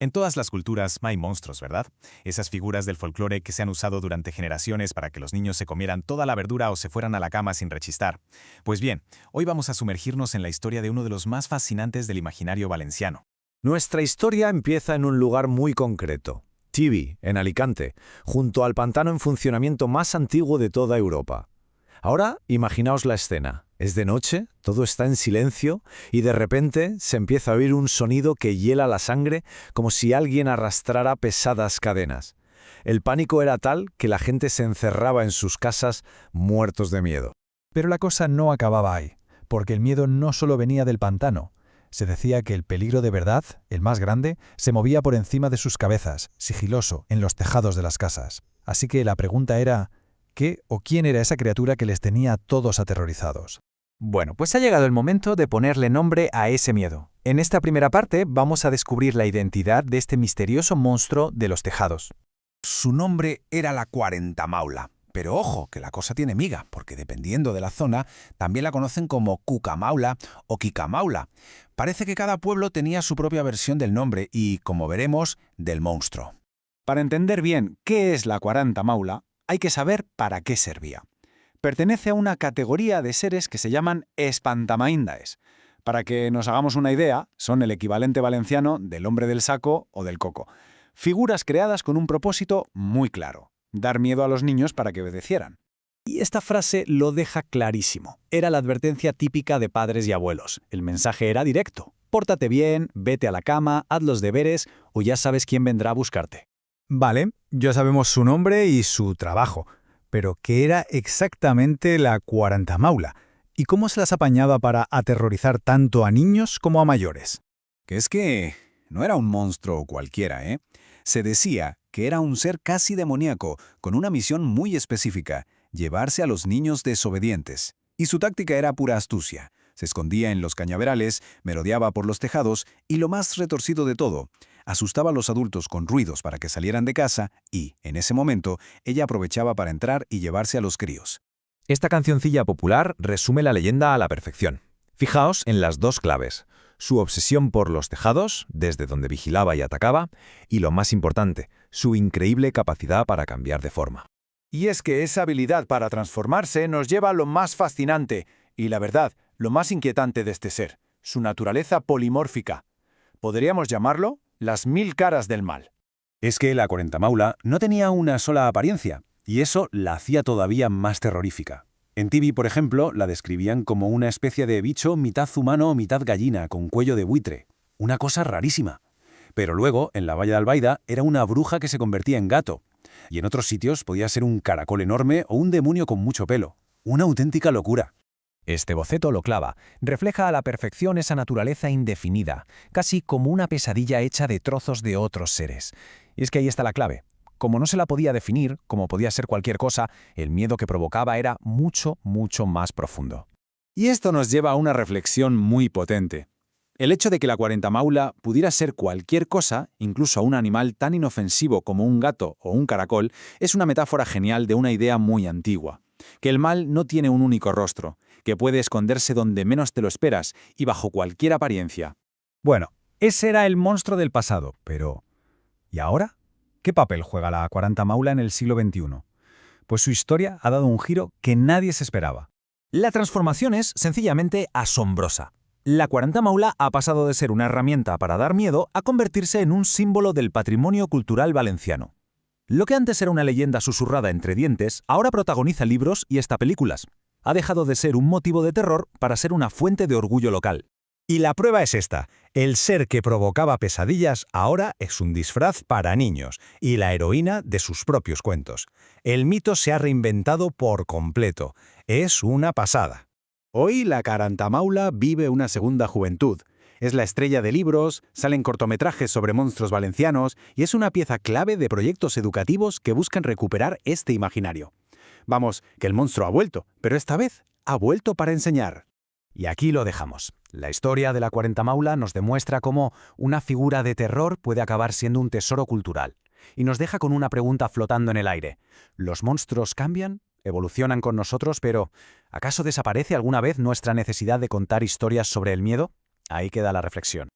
En todas las culturas hay monstruos, ¿verdad? Esas figuras del folclore que se han usado durante generaciones para que los niños se comieran toda la verdura o se fueran a la cama sin rechistar. Pues bien, hoy vamos a sumergirnos en la historia de uno de los más fascinantes del imaginario valenciano. Nuestra historia empieza en un lugar muy concreto, Tibi, en Alicante, junto al pantano en funcionamiento más antiguo de toda Europa. Ahora, imaginaos la escena. Es de noche, todo está en silencio y de repente se empieza a oír un sonido que hiela la sangre como si alguien arrastrara pesadas cadenas. El pánico era tal que la gente se encerraba en sus casas muertos de miedo. Pero la cosa no acababa ahí, porque el miedo no solo venía del pantano. Se decía que el peligro de verdad, el más grande, se movía por encima de sus cabezas, sigiloso, en los tejados de las casas. Así que la pregunta era, ¿qué o quién era esa criatura que les tenía a todos aterrorizados? Bueno, pues ha llegado el momento de ponerle nombre a ese miedo. En esta primera parte vamos a descubrir la identidad de este misterioso monstruo de los tejados. Su nombre era la Cuarentamaula. Pero ojo, que la cosa tiene miga, porque dependiendo de la zona, también la conocen como Cucamaula o Quicamaula. Parece que cada pueblo tenía su propia versión del nombre y, como veremos, del monstruo. Para entender bien qué es la Cuarentamaula, hay que saber para qué servía. Pertenece a una categoría de seres que se llaman espantamaíndaes. Para que nos hagamos una idea, son el equivalente valenciano del hombre del saco o del coco. Figuras creadas con un propósito muy claro: dar miedo a los niños para que obedecieran. Y esta frase lo deja clarísimo. Era la advertencia típica de padres y abuelos. El mensaje era directo: pórtate bien, vete a la cama, haz los deberes o ya sabes quién vendrá a buscarte. Vale, ya sabemos su nombre y su trabajo. Pero, ¿qué era exactamente la Cuarentamaula? ¿Y cómo se las apañaba para aterrorizar tanto a niños como a mayores? Que es que no era un monstruo cualquiera, ¿eh? Se decía que era un ser casi demoníaco, con una misión muy específica: llevarse a los niños desobedientes. Y su táctica era pura astucia. Se escondía en los cañaverales, merodeaba por los tejados y, lo más retorcido de todo, asustaba a los adultos con ruidos para que salieran de casa y, en ese momento, ella aprovechaba para entrar y llevarse a los críos. Esta cancioncilla popular resume la leyenda a la perfección. Fijaos en las dos claves: su obsesión por los tejados, desde donde vigilaba y atacaba, y lo más importante, su increíble capacidad para cambiar de forma. Y es que esa habilidad para transformarse nos lleva a lo más fascinante y, la verdad, lo más inquietante de este ser: su naturaleza polimórfica. Podríamos llamarlo las 1000 caras del mal. Es que la Cuarentamaula no tenía una sola apariencia, y eso la hacía todavía más terrorífica. En Tibi, por ejemplo, la describían como una especie de bicho mitad humano o mitad gallina, con cuello de buitre. Una cosa rarísima. Pero luego, en la Valla de Albaida, era una bruja que se convertía en gato. Y en otros sitios podía ser un caracol enorme o un demonio con mucho pelo. Una auténtica locura. Este boceto lo clava, refleja a la perfección esa naturaleza indefinida, casi como una pesadilla hecha de trozos de otros seres. Y es que ahí está la clave. Como no se la podía definir, como podía ser cualquier cosa, el miedo que provocaba era mucho, mucho más profundo. Y esto nos lleva a una reflexión muy potente. El hecho de que la Cuarentamaula pudiera ser cualquier cosa, incluso a un animal tan inofensivo como un gato o un caracol, es una metáfora genial de una idea muy antigua: que el mal no tiene un único rostro, que puede esconderse donde menos te lo esperas y bajo cualquier apariencia. Bueno, ese era el monstruo del pasado, pero ¿y ahora? ¿Qué papel juega la Cuarentamaula en el siglo XXI? Pues su historia ha dado un giro que nadie se esperaba. La transformación es sencillamente asombrosa. La Cuarentamaula ha pasado de ser una herramienta para dar miedo a convertirse en un símbolo del patrimonio cultural valenciano. Lo que antes era una leyenda susurrada entre dientes, ahora protagoniza libros y hasta películas. Ha dejado de ser un motivo de terror para ser una fuente de orgullo local. Y la prueba es esta: el ser que provocaba pesadillas ahora es un disfraz para niños y la heroína de sus propios cuentos. El mito se ha reinventado por completo. Es una pasada. Hoy la Cuarentamaula vive una segunda juventud. Es la estrella de libros, salen cortometrajes sobre monstruos valencianos y es una pieza clave de proyectos educativos que buscan recuperar este imaginario. Vamos, que el monstruo ha vuelto, pero esta vez ha vuelto para enseñar. Y aquí lo dejamos. La historia de la Cuarentamaula nos demuestra cómo una figura de terror puede acabar siendo un tesoro cultural. Y nos deja con una pregunta flotando en el aire. ¿Los monstruos cambian? ¿Evolucionan con nosotros? Pero, ¿acaso desaparece alguna vez nuestra necesidad de contar historias sobre el miedo? Ahí queda la reflexión.